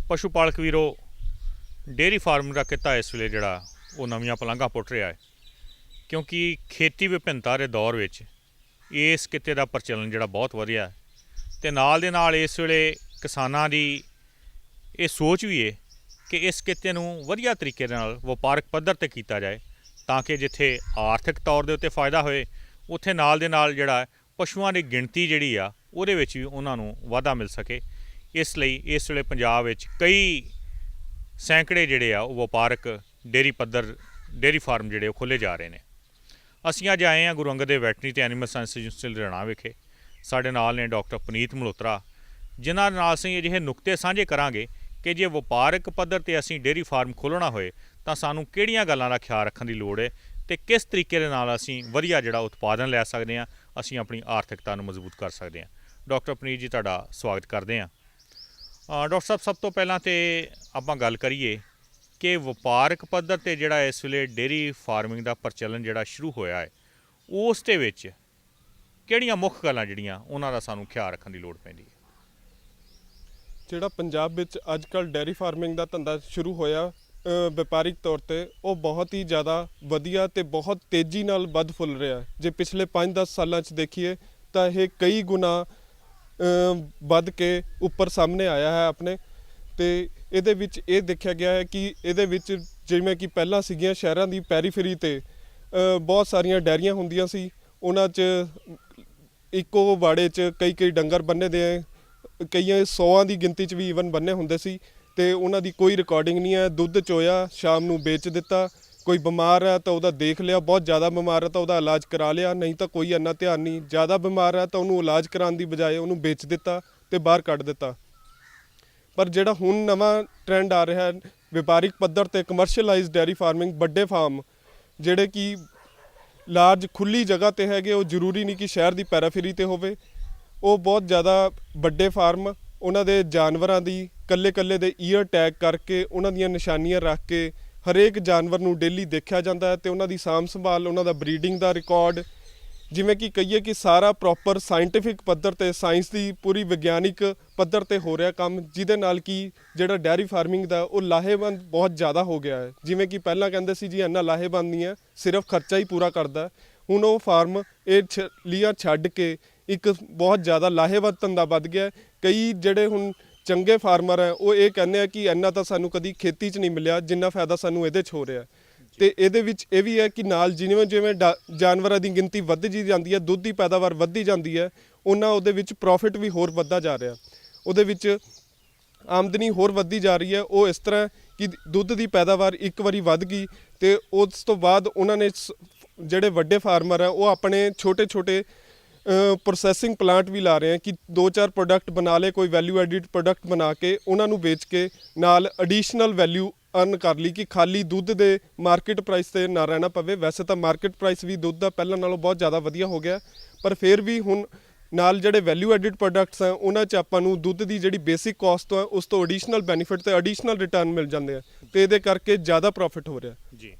ਪਸ਼ੂ ਪਾਲਕ ਵੀਰੋ, ਡੇਅਰੀ ਫਾਰਮ ਦਾ ਕਿੱਤਾ ਇਸ ਵੇਲੇ ਜਿਹੜਾ ਉਹ ਨਵੀਆਂ ਪਲਾਂਘਾਂ ਪੁੱਟ ਰਿਹਾ ਹੈ, ਕਿਉਂਕਿ ਖੇਤੀ ਵਿਭਿੰਨਤਾ ਦੇ ਦੌਰ ਵਿੱਚ ਇਸ ਕਿੱਤੇ ਦਾ ਪ੍ਰਚਲਨ ਜਿਹੜਾ ਬਹੁਤ ਵਧਿਆ ਅਤੇ ਨਾਲ ਦੇ ਨਾਲ ਇਸ ਵੇਲੇ ਕਿਸਾਨਾਂ ਦੀ ਇਹ ਸੋਚ ਵੀ ਹੈ ਕਿ ਇਸ ਕਿੱਤੇ ਨੂੰ ਵਧੀਆ ਤਰੀਕੇ ਨਾਲ ਵਪਾਰਕ ਪੱਧਰ 'ਤੇ ਕੀਤਾ ਜਾਏ, ਤਾਂ ਕਿ ਜਿੱਥੇ ਆਰਥਿਕ ਤੌਰ ਦੇ ਉੱਤੇ ਫਾਇਦਾ ਹੋਏ, ਉੱਥੇ ਨਾਲ ਦੇ ਨਾਲ ਜਿਹੜਾ ਪਸ਼ੂਆਂ ਦੀ ਗਿਣਤੀ ਜਿਹੜੀ ਆ ਉਹਦੇ ਵਿੱਚ ਵੀ ਉਹਨਾਂ ਨੂੰ ਵਾਧਾ ਮਿਲ ਸਕੇ। ਇਸ ਲਈ ਇਸ ਵੇਲੇ ਪੰਜਾਬ ਵਿੱਚ ਕਈ ਸੈਂਕੜੇ ਜਿਹੜੇ ਆ ਉਹ ਵਪਾਰਕ ਡੇਅਰੀ ਫਾਰਮ ਜਿਹੜੇ ਉਹ ਖੋਲ੍ਹੇ ਜਾ ਰਹੇ ਨੇ। ਅਸੀਂ ਅੱਜ ਆਏ ਹਾਂ ਗੁਰੂ ਅੰਗਦ ਦੇਵ ਵੈਟਰਨਰੀ ਅਤੇ ਐਨੀਮਲ ਸਾਇੰਸ ਯੂਨੀਵਰਸਿਟੀ ਲੁਧਿਆਣਾ ਵਿਖੇ। ਸਾਡੇ ਨਾਲ ਨੇ ਡਾਕਟਰ ਪੁਨੀਤ ਮਲਹੋਤਰਾ, ਜਿਨ੍ਹਾਂ ਨਾਲ ਅਸੀਂ ਅਜਿਹੇ ਨੁਕਤੇ ਸਾਂਝੇ ਕਰਾਂਗੇ ਕਿ ਜੇ ਵਪਾਰਕ ਪੱਧਰ 'ਤੇ ਅਸੀਂ ਡੇਅਰੀ ਫਾਰਮ ਖੋਲ੍ਹਣਾ ਹੋਏ ਤਾਂ ਸਾਨੂੰ ਕਿਹੜੀਆਂ ਗੱਲਾਂ ਦਾ ਖਿਆਲ ਰੱਖਣ ਦੀ ਲੋੜ ਹੈ ਅਤੇ ਕਿਸ ਤਰੀਕੇ ਦੇ ਨਾਲ ਅਸੀਂ ਵਧੀਆ ਜਿਹੜਾ ਉਤਪਾਦਨ ਲੈ ਸਕਦੇ ਹਾਂ, ਅਸੀਂ ਆਪਣੀ ਆਰਥਿਕਤਾ ਨੂੰ ਮਜ਼ਬੂਤ ਕਰ ਸਕਦੇ ਹਾਂ। ਡਾਕਟਰ ਪੁਨੀਤ ਜੀ, ਤੁਹਾਡਾ ਸਵਾਗਤ ਕਰਦੇ ਹਾਂ। ਡਾਕਟਰ ਸਾਹਿਬ, ਸਭ ਤੋਂ ਪਹਿਲਾਂ ਤਾਂ ਆਪਾਂ ਗੱਲ ਕਰੀਏ ਕਿ ਵਪਾਰਕ ਪੱਧਰ 'ਤੇ ਜਿਹੜਾ ਇਸ ਵੇਲੇ ਡੇਅਰੀ ਫਾਰਮਿੰਗ ਦਾ ਪ੍ਰਚਲਨ ਜਿਹੜਾ ਸ਼ੁਰੂ ਹੋਇਆ ਹੈ, ਉਸ ਦੇ ਵਿੱਚ ਕਿਹੜੀਆਂ ਮੁੱਖ ਗੱਲਾਂ ਜਿਹੜੀਆਂ ਉਹਨਾਂ ਦਾ ਸਾਨੂੰ ਖਿਆਲ ਰੱਖਣ ਦੀ ਲੋੜ ਪੈਂਦੀ ਹੈ? ਜਿਹੜਾ ਪੰਜਾਬ ਵਿੱਚ ਅੱਜ ਕੱਲ੍ਹ ਡੇਅਰੀ ਫਾਰਮਿੰਗ ਦਾ ਧੰਦਾ ਸ਼ੁਰੂ ਹੋਇਆ ਵਪਾਰਿਕ ਤੌਰ ਤੇ, ਉਹ ਬਹੁਤ ਹੀ ਜ਼ਿਆਦਾ ਵਧੀਆ ਅਤੇ ਬਹੁਤ ਤੇਜ਼ੀ ਨਾਲ ਵੱਧ ਫੁੱਲ ਰਿਹਾ। ਜੇ ਪਿਛਲੇ 5-10 ਸਾਲਾਂ 'ਚ ਦੇਖੀਏ ਤਾਂ ਇਹ ਕਈ ਗੁਣਾ ਵੱਧ ਕੇ ਉੱਪਰ ਸਾਹਮਣੇ ਆਇਆ ਹੈ ਆਪਣੇ। ਅਤੇ ਇਹਦੇ ਵਿੱਚ ਇਹ ਦੇਖਿਆ ਗਿਆ ਹੈ ਕਿ ਇਹਦੇ ਵਿੱਚ ਜਿਵੇਂ ਕਿ ਪਹਿਲਾਂ ਸੀਗੀਆਂ ਸ਼ਹਿਰਾਂ ਦੀ ਪੈਰੀਫੇਰੀ 'ਤੇ ਬਹੁਤ ਸਾਰੀਆਂ ਡੈਰੀਆਂ ਹੁੰਦੀਆਂ ਸੀ, ਉਹਨਾਂ 'ਚ ਇੱਕੋ ਵਾੜੇ 'ਚ ਕਈ ਡੰਗਰ ਬੰਨੇ ਦੇ, ਕਈਆਂ 100 ਦੀ ਗਿਣਤੀ 'ਚ ਵੀ ਈਵਨ ਬੰਨੇ ਹੁੰਦੇ ਸੀ, ਅਤੇ ਉਹਨਾਂ ਦੀ ਕੋਈ ਰਿਕਾਰਡਿੰਗ ਨਹੀਂ ਹੈ। ਦੁੱਧ ਚੋਇਆ, ਸ਼ਾਮ ਨੂੰ ਵੇਚ ਦਿੱਤਾ। ਕੋਈ ਬਿਮਾਰ ਹੈ ਤਾਂ ਉਹਦਾ ਦੇਖ ਲਿਆ, ਬਹੁਤ ਜ਼ਿਆਦਾ ਬਿਮਾਰ ਹੈ ਤਾਂ ਉਹਦਾ ਇਲਾਜ ਕਰਾ ਲਿਆ, ਨਹੀਂ ਤਾਂ ਕੋਈ ਇੰਨਾ ਧਿਆਨ ਨਹੀਂ। ਜ਼ਿਆਦਾ ਬਿਮਾਰ ਹੈ ਤਾਂ ਉਹਨੂੰ ਇਲਾਜ ਕਰਾਉਣ ਦੀ ਬਜਾਏ ਉਹਨੂੰ ਵੇਚ ਦਿੱਤਾ ਅਤੇ ਬਾਹਰ ਕੱਢ ਦਿੱਤਾ। ਪਰ ਜਿਹੜਾ ਹੁਣ ਨਵਾਂ ਟਰੈਂਡ ਆ ਰਿਹਾ ਵਪਾਰਿਕ ਪੱਧਰ 'ਤੇ ਕਮਰਸ਼ੀਅਲਾਈਜ਼ ਡੇਅਰੀ ਫਾਰਮਿੰਗ, ਵੱਡੇ ਫਾਰਮ ਜਿਹੜੇ ਕਿ ਲਾਰਜ ਖੁੱਲ੍ਹੀ ਜਗ੍ਹਾ 'ਤੇ ਹੈਗੇ, ਉਹ ਜ਼ਰੂਰੀ ਨਹੀਂ ਕਿ ਸ਼ਹਿਰ ਦੀ ਪੈਰਾਫੇਰੀ 'ਤੇ ਹੋਵੇ, ਉਹ ਬਹੁਤ ਜ਼ਿਆਦਾ ਵੱਡੇ ਫਾਰਮ, ਉਹਨਾਂ ਦੇ ਜਾਨਵਰਾਂ ਦੀ ਕੱਲੇ ਦੇ ਈਅਰ ਟੈਗ ਕਰਕੇ, ਉਹਨਾਂ ਦੀਆਂ ਨਿਸ਼ਾਨੀਆਂ ਰੱਖ ਕੇ ਹਰੇਕ ਜਾਨਵਰ ਨੂੰ ਡੇਲੀ ਦੇਖਿਆ ਜਾਂਦਾ ਹੈ ਅਤੇ ਉਹਨਾਂ ਦੀ ਸਾਂਭ ਸੰਭਾਲ, ਉਹਨਾਂ ਦਾ ਬਰੀਡਿੰਗ ਦਾ ਰਿਕਾਰਡ, ਜਿਵੇਂ ਕਿ ਕਹੀਏ ਕਿ ਸਾਰਾ ਪ੍ਰੋਪਰ ਸਾਇੰਟੀਫਿਕ ਪੱਧਰ 'ਤੇ, ਸਾਇੰਸ ਦੀ ਪੂਰੀ ਵਿਗਿਆਨਿਕ ਪੱਧਰ 'ਤੇ ਹੋ ਰਿਹਾ ਕੰਮ, ਜਿਹਦੇ ਨਾਲ ਕਿ ਜਿਹੜਾ ਡੇਅਰੀ ਫਾਰਮਿੰਗ ਦਾ ਉਹ ਲਾਹੇਵੰਦ ਬਹੁਤ ਜ਼ਿਆਦਾ ਹੋ ਗਿਆ ਹੈ। ਜਿਵੇਂ ਕਿ ਪਹਿਲਾਂ ਕਹਿੰਦੇ ਸੀ ਜੀ ਇੰਨਾ ਲਾਹੇਵੰਦ ਨਹੀਂ ਹੈ, ਸਿਰਫ ਖਰਚਾ ਹੀ ਪੂਰਾ ਕਰਦਾ। ਹੁਣ ਉਹ ਫਾਰਮ ਇਹ ਲੀਆਂ ਛੱਡ ਕੇ ਇੱਕ ਬਹੁਤ ਜ਼ਿਆਦਾ ਲਾਹੇਵੰਦ ਧੰਦਾ ਵੱਧ ਗਿਆ। ਕਈ ਜਿਹੜੇ ਹੁਣ ਚੰਗੇ ਫਾਰਮਰ ਹੈ ਉਹ ਇਹ ਕਹਿੰਦੇ ਆ ਕਿ ਇੰਨਾ ਤਾਂ ਸਾਨੂੰ ਕਦੀ ਖੇਤੀ 'ਚ ਨਹੀਂ ਮਿਲਿਆ ਜਿੰਨਾ ਫਾਇਦਾ ਸਾਨੂੰ ਇਹਦੇ 'ਚ ਹੋ ਰਿਹਾ। ਅਤੇ ਇਹਦੇ ਵਿੱਚ ਇਹ ਵੀ ਹੈ ਕਿ ਨਾਲ ਜਿਵੇਂ ਜਾਨਵਰਾਂ ਦੀ ਗਿਣਤੀ ਵੱਧਦੀ ਜਾਂਦੀ ਹੈ, ਦੁੱਧ ਦੀ ਪੈਦਾਵਾਰ ਵੱਧਦੀ ਜਾਂਦੀ ਹੈ, ਉਹਨਾਂ ਉਹਦੇ ਵਿੱਚ ਪ੍ਰੋਫਿਟ ਵੀ ਹੋਰ ਵੱਧਦਾ ਜਾ ਰਿਹਾ, ਉਹਦੇ ਵਿੱਚ ਆਮਦਨੀ ਹੋਰ ਵੱਧਦੀ ਜਾ ਰਹੀ ਹੈ। ਉਹ ਇਸ ਤਰ੍ਹਾਂ ਕਿ ਦੁੱਧ ਦੀ ਪੈਦਾਵਾਰ ਇੱਕ ਵਾਰੀ ਵੱਧ ਗਈ ਅਤੇ ਉਸ ਤੋਂ ਬਾਅਦ ਉਹਨਾਂ ਨੇ ਜਿਹੜੇ ਵੱਡੇ ਫਾਰਮਰ ਹੈ ਉਹ ਆਪਣੇ ਛੋਟੇ ਪ੍ਰੋਸੈਸਿੰਗ ਪਲਾਂਟ ਵੀ ਲਾ ਰਹੇ ਹੈ ਕਿ 2-4 ਪ੍ਰੋਡਕਟ ਬਣਾ ਲਏ, ਕੋਈ ਵੈਲਿਊ ਐਡਿਡ ਪ੍ਰੋਡਕਟ ਬਣਾ ਕੇ ਉਹਨਾਂ ਨੂੰ ਵੇਚ ਕੇ ਨਾਲ ਐਡੀਸ਼ਨਲ ਵੈਲਿਊ ਅਰਨ ਕਰ ਲਈ, ਕਿ ਖਾਲੀ ਦੁੱਧ ਦੇ ਮਾਰਕੀਟ ਪ੍ਰਾਈਸ 'ਤੇ ਨਾ ਰਹਿਣਾ ਪਵੇ। ਵੈਸੇ ਤਾਂ ਮਾਰਕੀਟ ਪ੍ਰਾਈਸ ਵੀ ਦੁੱਧ ਦਾ ਪਹਿਲਾਂ ਨਾਲੋਂ ਬਹੁਤ ਜ਼ਿਆਦਾ ਵਧੀਆ ਹੋ ਗਿਆ, ਪਰ ਫਿਰ ਵੀ ਹੁਣ ਨਾਲ ਜਿਹੜੇ ਵੈਲਿਊ ਐਡਿਡ ਪ੍ਰੋਡਕਟਸ ਹੈ ਉਹਨਾਂ 'ਚ ਆਪਾਂ ਨੂੰ ਦੁੱਧ ਦੀ ਜਿਹੜੀ ਬੇਸਿਕ ਕਾਸਟ ਹੈ ਉਸ ਤੋਂ ਐਡੀਸ਼ਨਲ ਬੈਨੀਫਿਟ ਅਤੇ ਐਡੀਸ਼ਨਲ ਰਿਟਰਨ ਮਿਲ ਜਾਂਦੇ ਆ, ਅਤੇ ਇਹਦੇ ਕਰਕੇ ਜ਼ਿਆਦਾ ਪ੍ਰੋਫਿਟ ਹੋ ਰਿਹਾ ਜੀ।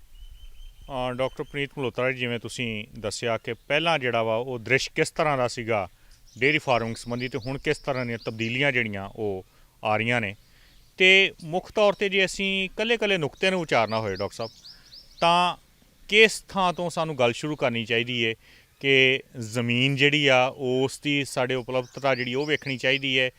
ਡਾਕਟਰ ਪੁਨੀਤ ਮਲਹੋਤਰਾ ਜੀ, ਜਿਵੇਂ ਤੁਸੀਂ ਦੱਸਿਆ ਕਿ ਪਹਿਲਾਂ ਜਿਹੜਾ ਵਾ ਉਹ ਦ੍ਰਿਸ਼ ਕਿਸ ਤਰ੍ਹਾਂ ਦਾ ਸੀਗਾ ਡੇਅਰੀ ਫਾਰਮਿੰਗ ਸੰਬੰਧੀ, ਅਤੇ ਹੁਣ ਕਿਸ ਤਰ੍ਹਾਂ ਦੀਆਂ ਤਬਦੀਲੀਆਂ ਜਿਹੜੀਆਂ ਉਹ ਆ ਰਹੀਆਂ ਨੇ, ਅਤੇ ਮੁੱਖ ਤੌਰ 'ਤੇ ਜੇ ਅਸੀਂ ਇਕੱਲੇ ਨੁਕਤੇ ਨੂੰ ਉਚਾਰਨਾ ਹੋਏ ਡਾਕਟਰ ਸਾਹਿਬ, ਤਾਂ ਕਿਸ ਥਾਂ ਤੋਂ ਸਾਨੂੰ ਗੱਲ ਸ਼ੁਰੂ ਕਰਨੀ ਚਾਹੀਦੀ ਹੈ ਕਿ ਜ਼ਮੀਨ ਜਿਹੜੀ ਆ ਉਸ ਦੀ ਸਾਡੇ ਉਪਲਬਧਤਾ ਜਿਹੜੀ ਉਹ ਵੇਖਣੀ ਚਾਹੀਦੀ ਹੈ,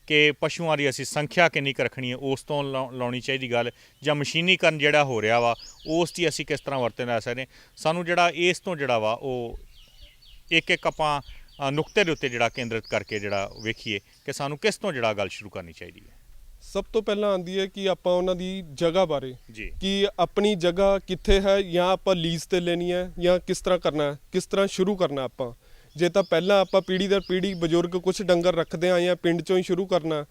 ਕਿ ਪਸ਼ੂਆਂ ਦੀ ਅਸੀਂ ਸੰਖਿਆ ਕਿੰਨੀ ਕੁ ਰੱਖਣੀ ਹੈ ਉਸ ਤੋਂ ਲਾਉਣੀ ਚਾਹੀਦੀ ਗੱਲ, ਜਾਂ ਮਸ਼ੀਨੀਕਰਨ ਜਿਹੜਾ ਹੋ ਰਿਹਾ ਵਾ ਉਸ ਦੀ ਅਸੀਂ ਕਿਸ ਤਰ੍ਹਾਂ ਵਰਤੋਂ ਲੈ ਸਕਦੇ। ਸਾਨੂੰ ਜਿਹੜਾ ਇਸ ਤੋਂ ਜਿਹੜਾ ਵਾ ਉਹ ਇੱਕ ਆਪਾਂ ਨੁਕਤੇ ਦੇ ਉੱਤੇ ਜਿਹੜਾ ਕੇਂਦਰਿਤ ਕਰਕੇ ਜਿਹੜਾ ਵੇਖੀਏ ਕਿ ਸਾਨੂੰ ਕਿਸ ਤੋਂ ਜਿਹੜਾ ਗੱਲ ਸ਼ੁਰੂ ਕਰਨੀ ਚਾਹੀਦੀ ਹੈ। ਸਭ ਤੋਂ ਪਹਿਲਾਂ ਆਉਂਦੀ ਹੈ ਕਿ ਆਪਾਂ ਉਹਨਾਂ ਦੀ ਜਗ੍ਹਾ ਬਾਰੇ ਜੀ, ਕਿ ਆਪਣੀ ਜਗ੍ਹਾ ਕਿੱਥੇ ਹੈ, ਜਾਂ ਆਪਾਂ ਲੀਜ਼ 'ਤੇ ਲੈਣੀ ਹੈ, ਜਾਂ ਕਿਸ ਤਰ੍ਹਾਂ ਕਰਨਾ, ਕਿਸ ਤਰ੍ਹਾਂ ਸ਼ੁਰੂ ਕਰਨਾ ਆਪਾਂ। ਜੇ ਤਾਂ ਪਹਿਲਾਂ ਆਪਾਂ ਪੀੜ੍ਹੀ ਦਰ ਪੀੜ੍ਹੀ ਬਜ਼ੁਰਗ ਕੁਛ ਡੰਗਰ ਰੱਖਦੇ ਹਾਂ ਜਾਂ ਪਿੰਡ 'ਚੋਂ ਹੀ ਸ਼ੁਰੂ ਕਰਨਾ,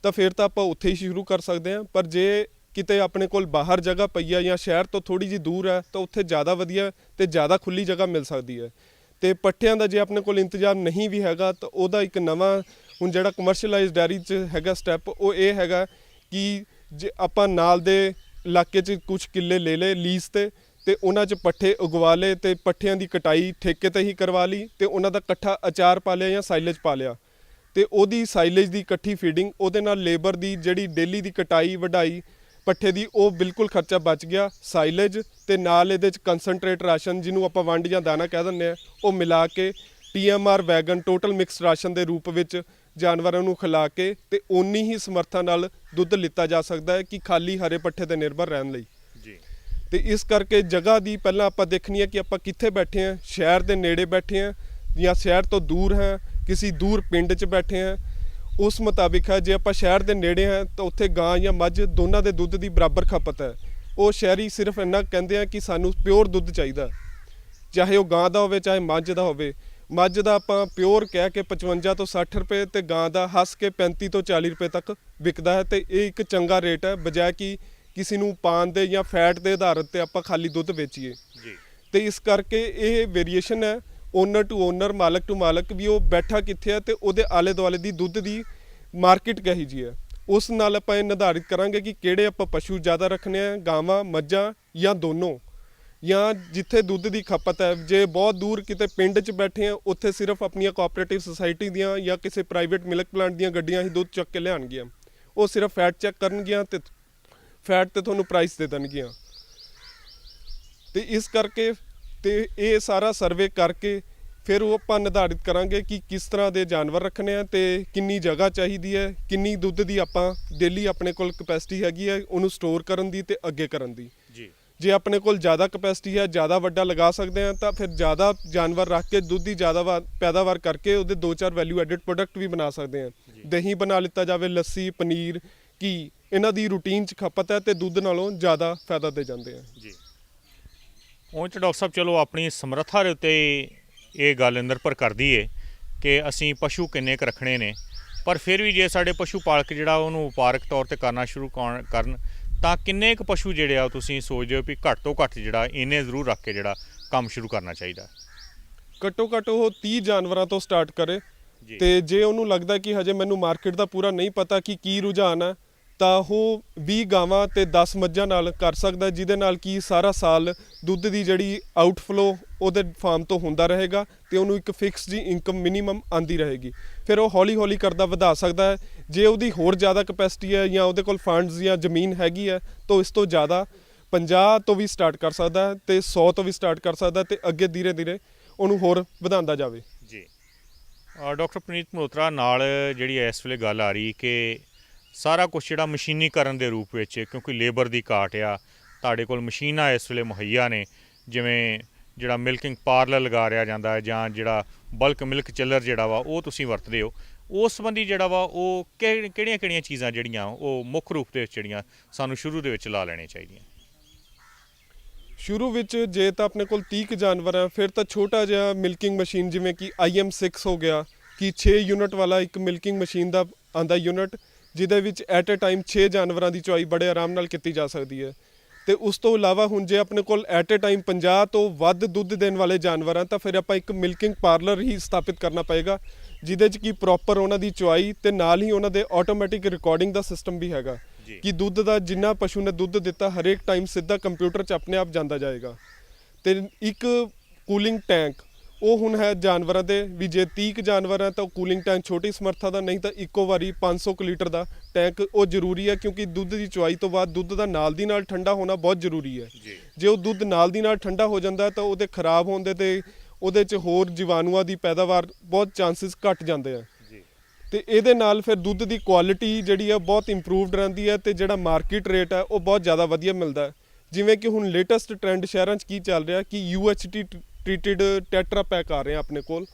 ਤਾਂ ਫਿਰ ਤਾਂ ਆਪਾਂ ਉੱਥੇ ਹੀ ਸ਼ੁਰੂ ਕਰ ਸਕਦੇ ਹਾਂ। ਪਰ ਜੇ ਕਿਤੇ ਆਪਣੇ ਕੋਲ ਬਾਹਰ ਜਗ੍ਹਾ ਪਈ ਹੈ ਜਾਂ ਸ਼ਹਿਰ ਤੋਂ ਥੋੜ੍ਹੀ ਜਿਹੀ ਦੂਰ ਹੈ, ਤਾਂ ਉੱਥੇ ਜ਼ਿਆਦਾ ਵਧੀਆ ਅਤੇ ਜ਼ਿਆਦਾ ਖੁੱਲ੍ਹੀ ਜਗ੍ਹਾ ਮਿਲ ਸਕਦੀ ਹੈ। ਅਤੇ ਪੱਠਿਆਂ ਦਾ ਜੇ ਆਪਣੇ ਕੋਲ ਇੰਤਜ਼ਾਮ ਨਹੀਂ ਵੀ ਹੈਗਾ, ਤਾਂ ਉਹਦਾ ਇੱਕ ਨਵਾਂ ਹੁਣ ਜਿਹੜਾ ਕਮਰਸ਼ੀਅਲਾਈਜ਼ ਡੈਰੀ 'ਚ ਹੈਗਾ ਸਟੈਪ, ਉਹ ਇਹ ਹੈਗਾ ਕਿ ਜੇ ਆਪਾਂ ਨਾਲ ਦੇ ਇਲਾਕੇ 'ਚ ਕੁਛ ਕਿੱਲੇ ਲੈ ਲਏ ਲੀਜ਼ 'ਤੇ, ਅਤੇ ਉਹਨਾਂ 'ਚ ਪੱਠੇ ਉਗਵਾ ਲਏ ਅਤੇ ਪੱਠਿਆਂ ਦੀ ਕਟਾਈ ਠੇਕੇ 'ਤੇ ਹੀ ਕਰਵਾ ਲਈ, ਅਤੇ ਉਹਨਾਂ ਦਾ ਇਕੱਠਾ ਅਚਾਰ ਪਾ ਲਿਆ ਜਾਂ ਸਾਈਲੇਜ ਪਾ ਲਿਆ, ਤੇ ਉਹਦੀ ਸਾਈਲੇਜ ਦੀ ਇਕੱਠੀ ਫੀਡਿੰਗ, ਉਹਦੇ ਨਾਲ ਲੇਬਰ ਦੀ ਜਿਹੜੀ ਡੇਲੀ ਦੀ ਕਟਾਈ ਵਢਾਈ ਪੱਠੇ ਦੀ, ਉਹ ਬਿਲਕੁਲ ਖਰਚਾ ਬਚ ਗਿਆ। ਸਾਈਲੇਜ ਤੇ ਨਾਲ ਇਹਦੇ ਚ ਕੰਸਨਟਰੇਟ ਰਾਸ਼ਨ, ਜਿਹਨੂੰ ਆਪਾਂ ਵੰਡ ਜਾਂ ਦਾਣਾ ਕਹਿ ਦਿੰਦੇ ਆ, ਉਹ ਮਿਲਾ ਕੇ TMR wagon total mix ration ਦੇ ਰੂਪ ਵਿੱਚ ਜਾਨਵਰਾਂ ਨੂੰ ਖਿਲਾ ਕੇ ਤੇ ਓਨੀ ਹੀ ਸਮਰੱਥਾ ਨਾਲ ਦੁੱਧ ਲਿੱਤਾ ਜਾ ਸਕਦਾ ਹੈ ਕਿ ਖਾਲੀ ਹਰੇ ਪੱਠੇ ਤੇ ਨਿਰਭਰ ਰਹਿਣ ਲਈ। ਜੀ। ਤੇ ਇਸ ਕਰਕੇ ਜਗ੍ਹਾ ਦੀ ਪਹਿਲਾਂ ਆਪਾਂ ਦੇਖਣੀ ਹੈ ਕਿ ਆਪਾਂ ਕਿੱਥੇ ਬੈਠੇ ਹਾਂ, ਸ਼ਹਿਰ ਦੇ ਨੇੜੇ ਬੈਠੇ ਹਾਂ ਜਾਂ ਸ਼ਹਿਰ ਤੋਂ ਦੂਰ ਹਾਂ, ਕਿਸੇ ਦੂਰ ਪਿੰਡ 'ਚ ਬੈਠੇ ਹਾਂ, ਉਸ ਮੁਤਾਬਿਕ ਹੈ। ਜੇ ਆਪਾਂ ਸ਼ਹਿਰ ਦੇ ਨੇੜੇ ਹਾਂ ਤਾਂ ਉੱਥੇ ਗਾਂ ਜਾਂ ਮੱਝ ਦੋਨਾਂ ਦੇ ਦੁੱਧ ਦੀ ਬਰਾਬਰ ਖਪਤ ਹੈ। ਉਹ ਸ਼ਹਿਰੀ ਸਿਰਫ ਇੰਨਾ ਕਹਿੰਦੇ ਆ ਕਿ ਸਾਨੂੰ ਪਿਓਰ ਦੁੱਧ ਚਾਹੀਦਾ, ਚਾਹੇ ਉਹ ਗਾਂ ਦਾ ਹੋਵੇ ਚਾਹੇ ਮੱਝ ਦਾ ਹੋਵੇ। ਮੱਝ ਦਾ ਆਪਾਂ ਪਿਓਰ ਕਹਿ ਕੇ 55 ਤੋਂ 60 ਰੁਪਏ ਤੇ ਗਾਂ ਦਾ ਹੱਸ ਕੇ 35 ਤੋਂ 40 ਰੁਪਏ ਤੱਕ ਵਿਕਦਾ ਹੈ। ਤੇ ਇਹ ਇੱਕ ਚੰਗਾ ਰੇਟ ਹੈ, ਬਜਾਏ ਕਿ ਕਿਸੇ ਨੂੰ ਪਾਨ ਦੇ ਜਾਂ ਫੈਟ ਦੇ ਆਧਾਰਿਤ ਤੇ ਆਪਾਂ ਖਾਲੀ ਦੁੱਧ ਵੇਚੀਏ। ਜੀ। ਤੇ ਇਸ ਕਰਕੇ ਇਹ ਵੇਰੀਏਸ਼ਨ ਹੈ ਓਨਰ ਟੂ ਓਨਰ, ਮਾਲਕ ਟੂ ਮਾਲਕ, ਵੀ ਉਹ ਬੈਠਾ ਕਿੱਥੇ ਹੈ ਤੇ ਉਹਦੇ ਆਲੇ ਦੁਆਲੇ ਦੀ ਦੁੱਧ ਦੀ ਮਾਰਕੀਟ ਕਹੀ ਜੀ ਹੈ। ਉਸ ਨਾਲ ਆਪਾਂ ਇਹ ਨਿਰਧਾਰਿਤ ਕਰਾਂਗੇ ਕਿ ਕਿਹੜੇ ਆਪਾਂ ਪਸ਼ੂ ਜ਼ਿਆਦਾ ਰੱਖਣੇ ਆ, ਗਾਵਾਂ ਮੱਝਾਂ ਜਾਂ ਦੋਨੋਂ, ਜਾਂ ਜਿੱਥੇ ਦੁੱਧ ਦੀ ਖਪਤ ਹੈ। ਜੇ ਬਹੁਤ ਦੂਰ ਕਿਤੇ ਪਿੰਡ 'ਚ ਬੈਠੇ ਆ, ਉੱਥੇ ਸਿਰਫ ਆਪਣੀਆਂ ਕੋਆਪਰੇਟਿਵ ਸੁਸਾਇਟੀ ਦੀਆਂ ਜਾਂ ਕਿਸੇ ਪ੍ਰਾਈਵੇਟ ਮਿਲਕ ਪਲਾਂਟ ਦੀਆਂ ਗੱਡੀਆਂ ਹੀ ਦੁੱਧ ਚੱਕ ਕੇ ਲਿਆਉਣਗੀਆਂ। ਉਹ ਸਿਰਫ ਫੈਟ ਚੈੱਕ ਕਰਨਗੀਆਂ ਤੇ ਫੈਟ ਤੇ ਤੁਹਾਨੂੰ ਪ੍ਰਾਈਸ ਦੇ ਦੇਣਗੀਆਂ। ਤੇ ਇਸ ਕਰਕੇ ਤੇ ਇਹ ਸਾਰਾ ਸਰਵੇ ਕਰਕੇ ਫਿਰ ਉਹ ਆਪਾਂ ਨਿਰਧਾਰਿਤ ਕਰਾਂਗੇ ਕਿ ਕਿਸ ਤਰ੍ਹਾਂ ਦੇ ਜਾਨਵਰ ਰੱਖਣੇ ਆ ਤੇ ਕਿੰਨੀ ਜਗ੍ਹਾ ਚਾਹੀਦੀ ਹੈ, ਕਿੰਨੀ ਦੁੱਧ ਦੀ ਆਪਾਂ ਡੇਲੀ ਆਪਣੇ ਕੋਲ ਕਪੈਸਿਟੀ ਹੈਗੀ ਹੈ ਉਹਨੂੰ ਸਟੋਰ ਕਰਨ ਦੀ ਤੇ ਅੱਗੇ ਕਰਨ ਦੀ। ਜੀ। ਜੇ ਆਪਣੇ ਕੋਲ ਜ਼ਿਆਦਾ ਕਪੈਸਿਟੀ ਹੈ, ਜ਼ਿਆਦਾ ਵੱਡਾ ਲਗਾ ਸਕਦੇ ਹਾਂ, ਤਾਂ ਫਿਰ ਜ਼ਿਆਦਾ ਜਾਨਵਰ ਰੱਖ ਕੇ ਦੁੱਧ ਦੀ ਜ਼ਿਆਦਾ ਪੈਦਾਵਾਰ ਕਰਕੇ ਉਹਦੇ 2-4 ਵੈਲਿਊ ਐਡਿਡ ਪ੍ਰੋਡਕਟ ਵੀ ਬਣਾ ਸਕਦੇ ਹਾਂ। ਦਹੀਂ ਬਣਾ ਲਿੱਤਾ ਜਾਵੇ, ਲੱਸੀ, ਪਨੀਰ, ਘੀ, ਇਹਨਾਂ ਦੀ ਰੂਟੀਨ 'ਚ ਖਪਤ ਹੈ ਤੇ ਦੁੱਧ ਨਾਲੋਂ ਜ਼ਿਆਦਾ ਫਾਇਦਾ ਦੇ ਜਾਂਦੇ ਆ। ਜੀ। ਉਹ 'ਚ ਡਾਕਟਰ ਸਾਹਿਬ ਚਲੋ ਆਪਣੀ ਸਮਰੱਥਾ ਦੇ ਉੱਤੇ ਇਹ ਗੱਲ ਨਿਰਭਰ ਕਰਦੀ ਹੈ ਕਿ ਅਸੀਂ ਪਸ਼ੂ ਕਿੰਨੇ ਕੁ ਰੱਖਣੇ ਨੇ, ਪਰ ਫਿਰ ਵੀ ਜੇ ਸਾਡੇ ਪਸ਼ੂ ਪਾਲਕ ਜਿਹੜਾ ਉਹਨੂੰ ਵਪਾਰਕ ਤੌਰ ਤੇ ਕਰਨਾ ਸ਼ੁਰੂ ਕਰਨ ਤਾਂ ਕਿੰਨੇ ਕੁ ਪਸ਼ੂ ਜਿਹੜੇ ਆ ਤੁਸੀਂ ਸੋਚਦੇ ਹੋ ਵੀ ਘੱਟ ਤੋਂ ਘੱਟ ਜਿਹੜਾ ਇੰਨੇ ਜ਼ਰੂਰ ਰੱਖ ਕੇ ਜਿਹੜਾ ਕੰਮ ਸ਼ੁਰੂ ਕਰਨਾ ਚਾਹੀਦਾ? ਘੱਟੋ ਘੱਟ ਉਹ 30 ਜਾਨਵਰਾਂ ਤੋਂ ਸਟਾਰਟ ਕਰੇ। ਤੇ ਜੇ ਉਹਨੂੰ ਲੱਗਦਾ ਕਿ ਹਜੇ ਮੈਨੂੰ ਮਾਰਕੀਟ ਦਾ ਪੂਰਾ ਨਹੀਂ ਪਤਾ ਕਿ ਕੀ ਰੁਝਾਨ ਹੈ, ਤਾਂ ਉਹ 20 ਗਾਵਾਂ ਤੇ 10 ਮੱਝਾਂ ਨਾਲ ਕਰ ਸਕਦਾ, ਜਿਹਦੇ ਨਾਲ ਕਿ ਸਾਰਾ ਸਾਲ ਦੁੱਧ ਦੀ ਜਿਹੜੀ ਆਊਟਫਲੋ ਉਹਦੇ ਫਾਰਮ ਤੋਂ ਹੁੰਦਾ ਰਹੇਗਾ ਤੇ ਉਹਨੂੰ ਇੱਕ ਫਿਕਸ ਜੀ ਇਨਕਮ ਮਿਨੀਮਮ ਆਂਦੀ ਰਹੇਗੀ। ਫਿਰ ਉਹ ਹੌਲੀ ਹੌਲੀ ਕਰਦਾ ਵਧਾ ਸਕਦਾ ਹੈ। ਜੇ ਉਹਦੀ ਹੋਰ ਜ਼ਿਆਦਾ ਕਪੈਸਿਟੀ ਹੈ ਜਾਂ ਉਹਦੇ ਕੋਲ ਫੰਡਸ ਜਾਂ ਜ਼ਮੀਨ ਹੈਗੀ ਹੈ ਤਾਂ ਇਸ ਤੋਂ ਜ਼ਿਆਦਾ 50 ਤੋਂ ਵੀ ਸਟਾਰਟ ਕਰ ਸਕਦਾ ਹੈ ਤੇ 100 ਤੋਂ ਵੀ ਸਟਾਰਟ ਕਰ ਸਕਦਾ ਤੇ ਅੱਗੇ ਧੀਰੇ ਧੀਰੇ ਉਹਨੂੰ ਹੋਰ ਵਧਾਉਂਦਾ ਜਾਵੇ। ਜੀ। ਡਾਕਟਰ ਪੁਨੀਤ ਮਲਹੋਤਰਾ, ਨਾਲ ਜਿਹੜੀ ਇਸ ਵੇਲੇ ਗੱਲ ਆ ਰਹੀ ਕਿ ਸਾਰਾ ਕੁਛ ਜਿਹੜਾ ਮਸ਼ੀਨੀਕਰਨ ਦੇ ਰੂਪ ਵਿੱਚ, ਕਿਉਂਕਿ ਲੇਬਰ ਦੀ ਘਾਟ ਆ, ਤੁਹਾਡੇ ਕੋਲ ਮਸ਼ੀਨਾਂ ਇਸ ਵੇਲੇ ਮੁਹੱਈਆ ਨੇ, ਜਿਵੇਂ ਜਿਹੜਾ ਮਿਲਕਿੰਗ ਪਾਰਲਰ ਲਗਾ ਰਿਹਾ ਜਾਂਦਾ ਹੈ ਜਾਂ ਜਿਹੜਾ ਬਲਕ ਮਿਲਕ ਚਿੱਲਰ ਜਿਹੜਾ ਵਾ ਉਹ ਤੁਸੀਂ ਵਰਤਦੇ ਹੋ, ਉਸ ਸੰਬੰਧੀ ਜਿਹੜਾ ਵਾ ਉਹ ਕਿਹੜੀਆਂ ਚੀਜ਼ਾਂ ਜਿਹੜੀਆਂ ਉਹ ਮੁੱਖ ਰੂਪ ਦੇ ਵਿੱਚ ਜਿਹੜੀਆਂ ਸਾਨੂੰ ਸ਼ੁਰੂ ਦੇ ਵਿੱਚ ਲਾ ਲੈਣੀਆਂ ਚਾਹੀਦੀਆਂ? ਸ਼ੁਰੂ ਵਿੱਚ ਜੇ ਤਾਂ ਆਪਣੇ ਕੋਲ 30 ਜਾਨਵਰ ਹੈ, ਫਿਰ ਤਾਂ ਛੋਟਾ ਜਿਹਾ ਮਿਲਕਿੰਗ ਮਸ਼ੀਨ ਜਿਵੇਂ ਕਿ IM6 ਹੋ ਗਿਆ, ਕਿ 6 ਯੂਨਿਟ ਵਾਲਾ ਇੱਕ ਮਿਲਕਿੰਗ ਮਸ਼ੀਨ ਦਾ ਆਂਦਾ ਯੂਨਿਟ, ਜਿਹਦੇ ਵਿੱਚ ਐਟ ਅ ਟਾਈਮ 6 ਜਾਨਵਰਾਂ ਦੀ ਚੁਆਈ ਬੜੇ ਆਰਾਮ ਨਾਲ ਕੀਤੀ ਜਾ ਸਕਦੀ ਹੈ। ਤੇ ਉਸ ਤੋਂ ਇਲਾਵਾ ਹੁਣ ਜੇ ਆਪਣੇ ਕੋਲ ਐਟ ਅ ਟਾਈਮ 50 ਤੋਂ ਵੱਧ ਦੁੱਧ ਦੇਣ ਵਾਲੇ ਜਾਨਵਰ ਹਨ, ਤਾਂ ਫਿਰ ਆਪਾਂ ਇੱਕ ਮਿਲਕਿੰਗ ਪਾਰਲਰ ਹੀ ਸਥਾਪਿਤ ਕਰਨਾ ਪਏਗਾ, ਜਿਹਦੇ 'ਚ ਕਿ ਪ੍ਰੋਪਰ ਉਹਨਾਂ ਦੀ ਚੁਆਈ ਤੇ ਨਾਲ ਹੀ ਉਹਨਾਂ ਦੇ ਆਟੋਮੈਟਿਕ ਰਿਕਾਰਡਿੰਗ ਦਾ ਸਿਸਟਮ ਵੀ ਹੈਗਾ ਕਿ ਦੁੱਧ ਦਾ ਜਿੰਨਾ ਪਸ਼ੂ ਨੇ ਦੁੱਧ ਦਿੱਤਾ ਹਰੇਕ ਟਾਈਮ ਸਿੱਧਾ ਕੰਪਿਊਟਰ 'ਚ ਆਪਣੇ ਆਪ ਜਾਂਦਾ ਜਾਏਗਾ। ਤੇ ਇੱਕ ਕੂਲਿੰਗ ਟੈਂਕ ਉਹ ਹੁਣ ਹੈ ਜਾਨਵਰਾਂ ਦੇ ਵੀ, ਜੇ 30 ਜਾਨਵਰ ਹੈ ਤਾਂ ਉਹ ਕੂਲਿੰਗ ਟੈਂਕ ਛੋਟੀ ਸਮਰੱਥਾ ਦਾ, ਨਹੀਂ ਤਾਂ ਇੱਕੋ ਵਾਰੀ 500 ਲੀਟਰ ਦਾ ਟੈਂਕ ਉਹ ਜ਼ਰੂਰੀ ਹੈ, ਕਿਉਂਕਿ ਦੁੱਧ ਦੀ ਚੁਆਈ ਤੋਂ ਬਾਅਦ ਦੁੱਧ ਦਾ ਨਾਲ ਦੀ ਨਾਲ ਠੰਡਾ ਹੋਣਾ ਬਹੁਤ ਜ਼ਰੂਰੀ ਹੈ। ਜੇ ਉਹ ਦੁੱਧ ਨਾਲ ਦੀ ਨਾਲ ਠੰਡਾ ਹੋ ਜਾਂਦਾ ਤਾਂ ਉਹਦੇ ਖਰਾਬ ਹੋਣ ਦੇ ਤੇ ਉਹਦੇ 'ਚ ਹੋਰ ਜੀਵਾਣੂਆਂ ਦੀ ਪੈਦਾਵਾਰ ਬਹੁਤ ਚਾਂਸਿਸ ਘਟ ਜਾਂਦੇ ਆ। ਤੇ ਇਹਦੇ ਨਾਲ ਫਿਰ ਦੁੱਧ ਦੀ ਕੁਆਲਿਟੀ ਜਿਹੜੀ ਆ ਬਹੁਤ ਇੰਪਰੂਵਡ ਰਹਿੰਦੀ ਹੈ ਤੇ ਜਿਹੜਾ ਮਾਰਕੀਟ ਰੇਟ ਹੈ ਉਹ ਬਹੁਤ ਜ਼ਿਆਦਾ ਵਧੀਆ ਮਿਲਦਾ। ਜਿਵੇਂ ਕਿ ਹੁਣ ਲੇਟੈਸਟ ਟ੍ਰੈਂਡ ਸ਼ਹਿਰਾਂ 'ਚ ਕੀ ਚੱਲ ਰਿਹਾ ਕਿ UHT ਟ੍ਰੀਟਡ ਟੈਟਰਾ ਪੈਕ ਆ ਰਹੇ ਆ ਆਪਣੇ ਕੋਲ,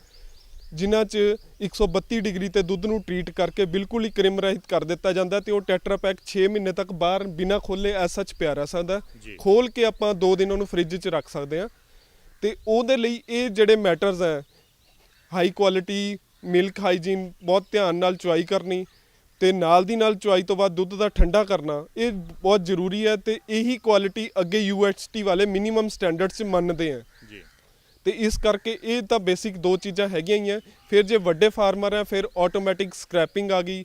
ਜਿਨ੍ਹਾਂ 'ਚ 132 ਡਿਗਰੀ ਤੇ ਦੁੱਧ ਨੂੰ ਟ੍ਰੀਟ ਕਰਕੇ ਬਿਲਕੁਲ ਹੀ ਕ੍ਰਿਮ ਰਹਿਤ ਕਰ ਦਿੱਤਾ ਜਾਂਦਾ ਤੇ ਉਹ ਟੈਟਰਾ ਪੈਕ 6 ਮਹੀਨੇ ਤੱਕ ਬਾਹਰ ਬਿਨਾਂ ਖੋਲੇ ਐਸਾ ਪਿਆ ਰਹਿ ਸਕਦਾ। ਖੋਲ ਕੇ ਆਪਾਂ 2 ਦਿਨ ਉਹਨੂੰ ਫ੍ਰਿਜ 'ਚ ਰੱਖ ਸਕਦੇ ਹਾਂ। ਤੇ ਉਹਦੇ ਲਈ ਇਹ ਜਿਹੜੇ ਮੈਟਰਸ ਹੈ, ਹਾਈ ਕੁਆਲਿਟੀ ਮਿਲਕ ਹਾਈਜੀਨ, ਬਹੁਤ ਧਿਆਨ ਨਾਲ ਚੁਆਈ ਕਰਨੀ ਤੇ ਨਾਲ ਦੀ ਨਾਲ ਚੁਆਈ ਤੋਂ ਬਾਅਦ ਦੁੱਧ ਦਾ ਠੰਡਾ ਕਰਨਾ, ਇਹ ਬਹੁਤ ਜ਼ਰੂਰੀ ਹੈ। ਤੇ ਇਹੀ ਕੁਆਲਿਟੀ ਅੱਗੇ UHT ਵਾਲੇ ਮਿਨੀਮਮ ਸਟੈਂਡਰਡਸ 'ਚ ਮੰਨਦੇ ਆ। ਤੇ ਇਸ ਕਰਕੇ ਇਹ ਤਾਂ ਬੇਸਿਕ 2 ਚੀਜ਼ਾਂ ਹੈਗੀਆਂ ਹੀ ਆ। ਫਿਰ ਜੇ ਵੱਡੇ ਫਾਰਮਰ ਆ ਫਿਰ ਆਟੋਮੈਟਿਕ ਸਕ੍ਰੈਪਿੰਗ ਆ ਗਈ,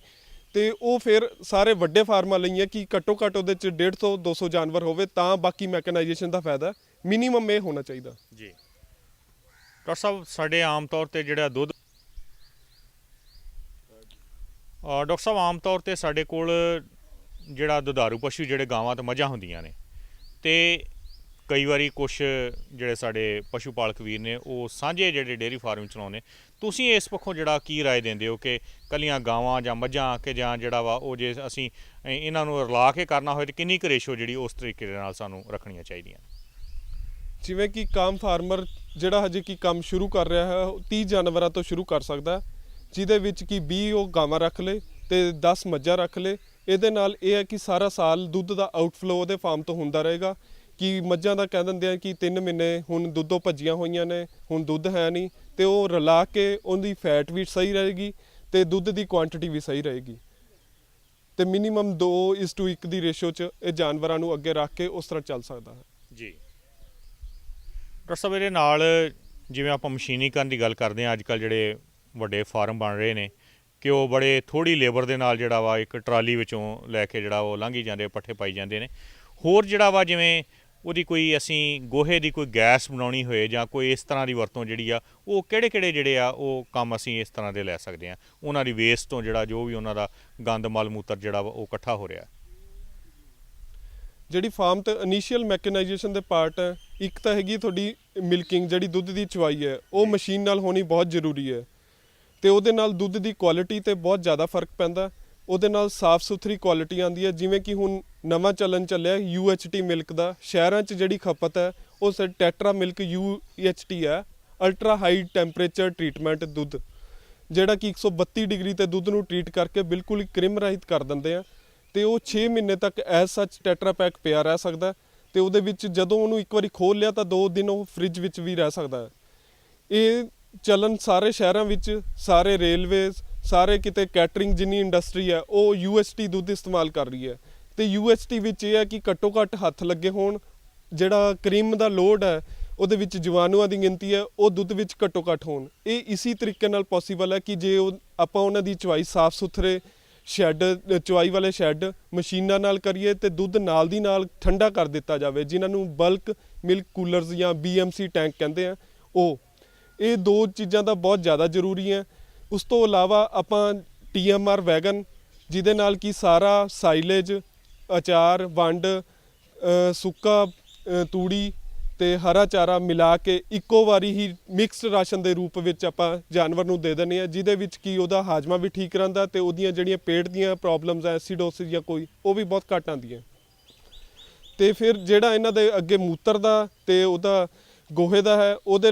ਤੇ ਉਹ ਫਿਰ ਸਾਰੇ ਵੱਡੇ ਫਾਰਮਾਂ ਲਈ ਹੈ ਕਿ ਘੱਟੋ ਘੱਟ ਉਹਦੇ 'ਚ 150-200 ਜਾਨਵਰ ਹੋਵੇ ਤਾਂ ਬਾਕੀ ਮੈਕਨਾਈਜੇਸ਼ਨ ਦਾ ਫਾਇਦਾ ਮਿਨੀਮਮ ਇਹ ਹੋਣਾ ਚਾਹੀਦਾ। ਜੀ। ਡਾਕਟਰ ਸਾਹਿਬ, ਸਾਡੇ ਆਮ ਤੌਰ ਤੇ ਜਿਹੜਾ ਦੁੱਧ ਡਾਕਟਰ ਸਾਹਿਬ ਆਮ ਤੌਰ 'ਤੇ ਸਾਡੇ ਕੋਲ ਜਿਹੜਾ ਦੁਧਾਰੂ ਪਸ਼ੂ ਜਿਹੜੇ ਗਾਵਾਂ ਅਤੇ ਮੱਝਾਂ ਹੁੰਦੀਆਂ ਨੇ, ਅਤੇ ਕਈ ਵਾਰੀ ਕੁਛ ਜਿਹੜੇ ਸਾਡੇ ਪਸ਼ੂ ਪਾਲਕ ਵੀਰ ਨੇ ਉਹ ਸਾਂਝੇ ਜਿਹੜੇ ਡੇਅਰੀ ਫਾਰਮ ਚਲਾਉਂਦੇ, ਤੁਸੀਂ ਇਸ ਪੱਖੋਂ ਜਿਹੜਾ ਕੀ ਰਾਏ ਦਿੰਦੇ ਹੋ ਕਿ ਕੱਲੀਆਂ ਗਾਵਾਂ ਜਾਂ ਮੱਝਾਂ ਕਿ ਜਾਂ ਜਿਹੜਾ ਵਾ ਉਹ ਜੇ ਅਸੀਂ ਇਹਨਾਂ ਨੂੰ ਰਲਾ ਕੇ ਕਰਨਾ ਹੋਏ ਤਾਂ ਕਿੰਨੀ ਕੁ ਰੇਸ਼ੋ ਜਿਹੜੀ ਉਸ ਤਰੀਕੇ ਦੇ ਨਾਲ ਸਾਨੂੰ ਰੱਖਣੀਆਂ ਚਾਹੀਦੀਆਂ? ਜਿਵੇਂ ਕਿ ਕਾਮ ਫਾਰਮਰ ਜਿਹੜਾ ਹਜੇ ਕੀ ਕੰਮ ਸ਼ੁਰੂ ਕਰ ਰਿਹਾ ਹੈ, ਉਹ 30 ਜਾਨਵਰਾਂ ਤੋਂ ਸ਼ੁਰੂ ਕਰ ਸਕਦਾ, ਜਿਹਦੇ ਵਿੱਚ ਕਿ 20 ਉਹ ਗਾਵਾਂ ਰੱਖ ਲੇ ਤੇ 10 ਮੱਝਾਂ ਰੱਖ ਲੇ। ਇਹਦੇ ਨਾਲ ਇਹ ਹੈ ਕਿ ਸਾਰਾ ਸਾਲ ਦੁੱਧ ਦਾ ਆਊਟਫਲੋ ਉਹਦੇ ਫਾਰਮ ਤੋਂ ਹੁੰਦਾ ਰਹੇਗਾ। ਕਿ ਮੱਝਾਂ ਦਾ ਕਹਿ ਦਿੰਦੇ ਆ ਕਿ 3 ਮਹੀਨੇ ਹੁਣ ਦੁੱਧੋਂ ਭੱਜੀਆਂ ਹੋਈਆਂ ਨੇ, ਹੁਣ ਦੁੱਧ ਹੈ ਨਹੀਂ, ਤੇ ਉਹ ਰਲਾ ਕੇ ਉਹਦੀ ਫੈਟ ਵੀ ਸਹੀ ਰਹੇਗੀ ਤੇ ਦੁੱਧ ਦੀ ਕੁਆਂਟੀਟੀ ਵੀ ਸਹੀ ਰਹੇਗੀ। ਤੇ ਮਿਨੀਮਮ 2:1 ਦੀ ਰੇਸ਼ੋ 'ਚ ਇਹ ਜਾਨਵਰਾਂ ਨੂੰ ਅੱਗੇ ਰੱਖ ਕੇ ਉਸ ਤਰ੍ਹਾਂ ਚੱਲ ਸਕਦਾ ਹੈ ਜੀ। ਡਾਕਟਰ ਸਾਹਿਬ ਇਹਦੇ ਨਾਲ ਜਿਵੇਂ ਆਪਾਂ ਮਸ਼ੀਨੀਕਰਨ ਦੀ ਗੱਲ ਕਰਦੇ ਹਾਂ, ਅੱਜ ਕੱਲ੍ਹ ਜਿਹੜੇ ਵੱਡੇ ਫਾਰਮ ਬਣ ਰਹੇ ਨੇ ਕਿ ਉਹ ਬੜੇ ਥੋੜ੍ਹੀ ਲੇਬਰ ਦੇ ਨਾਲ ਜਿਹੜਾ ਵਾ ਇੱਕ ਟਰਾਲੀ ਵਿੱਚੋਂ ਲੈ ਕੇ ਜਿਹੜਾ ਉਹ ਲੰਘੀ ਜਾਂਦੇ, ਪੱਠੇ ਪਾਈ ਜਾਂਦੇ ਨੇ। ਹੋਰ ਜਿਹੜਾ ਵਾ ਜਿਵੇਂ ਉਹਦੀ ਕੋਈ ਅਸੀਂ ਗੋਹੇ ਦੀ ਕੋਈ ਗੈਸ ਬਣਾਉਣੀ ਹੋਏ ਜਾਂ ਕੋਈ ਇਸ ਤਰ੍ਹਾਂ ਦੀ ਵਰਤੋਂ ਜਿਹੜੀ ਆ, ਉਹ ਕਿਹੜੇ ਜਿਹੜੇ ਆ ਉਹ ਕੰਮ ਅਸੀਂ ਇਸ ਤਰ੍ਹਾਂ ਦੇ ਲੈ ਸਕਦੇ ਹਾਂ ਉਹਨਾਂ ਦੀ ਵੇਸਟ ਤੋਂ, ਜਿਹੜਾ ਜੋ ਵੀ ਉਹਨਾਂ ਦਾ ਗੰਦ ਮਲ ਮੂਤਰ ਜਿਹੜਾ ਵਾ ਉਹ ਇਕੱਠਾ ਹੋ ਰਿਹਾ? ਜਿਹੜੀ ਫਾਰਮ ਤੇ ਇਨੀਸ਼ੀਅਲ ਮੈਕਨਾਈਜੇਸ਼ਨ ਦੇ ਪਾਰਟ ਹੈ, ਇੱਕ ਤਾਂ ਹੈਗੀ ਤੁਹਾਡੀ ਮਿਲਕਿੰਗ, ਜਿਹੜੀ ਦੁੱਧ ਦੀ ਚੁਆਈ ਹੈ, ਉਹ ਮਸ਼ੀਨ ਨਾਲ ਹੋਣੀ ਬਹੁਤ ਜ਼ਰੂਰੀ ਹੈ ਤੇ ਉਹਦੇ ਨਾਲ ਦੁੱਧ ਦੀ ਕੁਆਲਿਟੀ ਤੇ ਬਹੁਤ ਜ਼ਿਆਦਾ ਫਰਕ ਪੈਂਦਾ। ਉਹਦੇ ਨਾਲ ਸਾਫ਼ ਸੁਥਰੀ ਕੁਆਲਿਟੀ ਆਉਂਦੀ ਹੈ। ਜਿਵੇਂ ਕਿ ਹੁਣ ਨਵਾਂ ਚੱਲਣ ਚੱਲਿਆ UHT ਮਿਲਕ ਦਾ, ਸ਼ਹਿਰਾਂ 'ਚ ਜਿਹੜੀ ਖਪਤ ਹੈ ਉਹ ਟੈਟਰਾ ਮਿਲਕ UHT ਹੈ, ਅਲਟਰਾ ਹਾਈ ਟੈਂਪਰੇਚਰ ਟ੍ਰੀਟਮੈਂਟ ਦੁੱਧ, ਜਿਹੜਾ ਕਿ 132 ਡਿਗਰੀ ਤੇ ਦੁੱਧ ਨੂੰ ਟ੍ਰੀਟ ਕਰਕੇ ਬਿਲਕੁਲ ਹੀ ਕ੍ਰਿਮ ਰਹਿਤ ਕਰ ਦਿੰਦੇ ਆ ਤੇ ਉਹ 6 ਮਹੀਨੇ ਤੱਕ ਐਜ਼ ਸੱਚ ਟੈਟਰਾ ਪੈਕ ਪਿਆ ਰਹਿ ਸਕਦਾ ਤੇ ਉਹਦੇ ਵਿੱਚ ਜਦੋਂ ਉਹਨੂੰ ਇੱਕ ਵਾਰੀ ਖੋਲ੍ਹ ਲਿਆ ਤਾਂ 2 ਦਿਨ ਉਹ ਫ੍ਰਿਜ ਵਿੱਚ ਵੀ ਰਹਿ ਸਕਦਾ ਹੈ। ਇਹ ਚੱਲਣ ਸਾਰੇ ਸ਼ਹਿਰਾਂ ਵਿੱਚ, ਸਾਰੇ ਰੇਲਵੇਜ਼, ਸਾਰੇ ਕਿਤੇ ਕੈਟਰਿੰਗ ਜਿੰਨੀ ਇੰਡਸਟਰੀ ਹੈ ਉਹ UHT ਦੁੱਧ ਇਸਤੇਮਾਲ ਕਰ ਰਹੀ ਹੈ। ਤੇ UHT ਵਿੱਚ ਇਹ ਹੈ ਕਿ ਘੱਟੋ ਘੱਟ ਹੱਥ ਲੱਗੇ ਹੋਣ, ਜਿਹੜਾ ਕਰੀਮ ਦਾ ਲੋਡ ਹੈ ਉਹਦੇ ਵਿੱਚ ਜੀਵਾਣੂਆਂ ਦੀ ਗਿਣਤੀ ਹੈ ਉਹ ਦੁੱਧ ਵਿੱਚ ਘੱਟੋ ਘੱਟ ਹੋਣ। ਇਹ ਇਸੀ ਤਰੀਕੇ ਨਾਲ ਪੋਸੀਬਲ ਹੈ ਕਿ ਜੇ ਆਪਾਂ ਉਹਨਾਂ ਦੀ ਚੁਆਈ ਸਾਫ਼ ਸੁਥਰੇ ਸ਼ੈੱਡ, ਚੁਆਈ ਵਾਲੇ ਸ਼ੈੱਡ ਮਸ਼ੀਨਾਂ ਨਾਲ ਕਰੀਏ ਤੇ ਦੁੱਧ ਨਾਲ ਦੀ ਨਾਲ ਠੰਡਾ ਕਰ ਦਿੱਤਾ ਜਾਵੇ, ਜਿਨ੍ਹਾਂ ਨੂੰ ਬਲਕ ਮਿਲਕ ਕੂਲਰਸ ਜਾਂ BMC ਟੈਂਕ ਕਹਿੰਦੇ ਆ। ਇਹ 2 ਚੀਜ਼ਾਂ ਦਾ ਬਹੁਤ ਜ਼ਿਆਦਾ ਜ਼ਰੂਰੀ ਹੈ। ਉਸ ਤੋਂ ਇਲਾਵਾ ਆਪਾਂ TMR ਵੈਗਨ, ਜਿਹਦੇ ਨਾਲ ਕਿ ਸਾਰਾ ਸਾਈਲੇਜ, ਅਚਾਰ, ਵੰਡ, ਸੁੱਕਾ ਤੂੜੀ ਤੇ ਹਰਾ ਚਾਰਾ ਮਿਲਾ ਕੇ ਇੱਕੋ ਵਾਰੀ ਹੀ ਮਿਕਸਡ ਰਾਸ਼ਨ ਦੇ ਰੂਪ ਵਿੱਚ ਆਪਾਂ ਜਾਨਵਰ ਨੂੰ ਦੇ ਦਿੰਦੇ ਹਾਂ, ਜਿਹਦੇ ਵਿੱਚ ਕਿ ਉਹਦਾ ਹਾਜ਼ਮਾ ਵੀ ਠੀਕ ਰਹਿੰਦਾ ਤੇ ਉਹਦੀਆਂ ਜਿਹੜੀਆਂ ਪੇਟ ਦੀਆਂ ਪ੍ਰੋਬਲਮਸ ਹੈ, ਐਸੀਡੋਸਿਸ ਜਾਂ ਕੋਈ, ਉਹ ਵੀ ਬਹੁਤ ਘੱਟ ਆਉਂਦੀਆਂ। ਤੇ ਫਿਰ ਜਿਹੜਾ ਇਹਨਾਂ ਦੇ ਅੱਗੇ ਮੂਤਰ ਦਾ ਤੇ ਉਹਦਾ ਗੋਹੇ ਦਾ ਹੈ, ਉਹਦੇ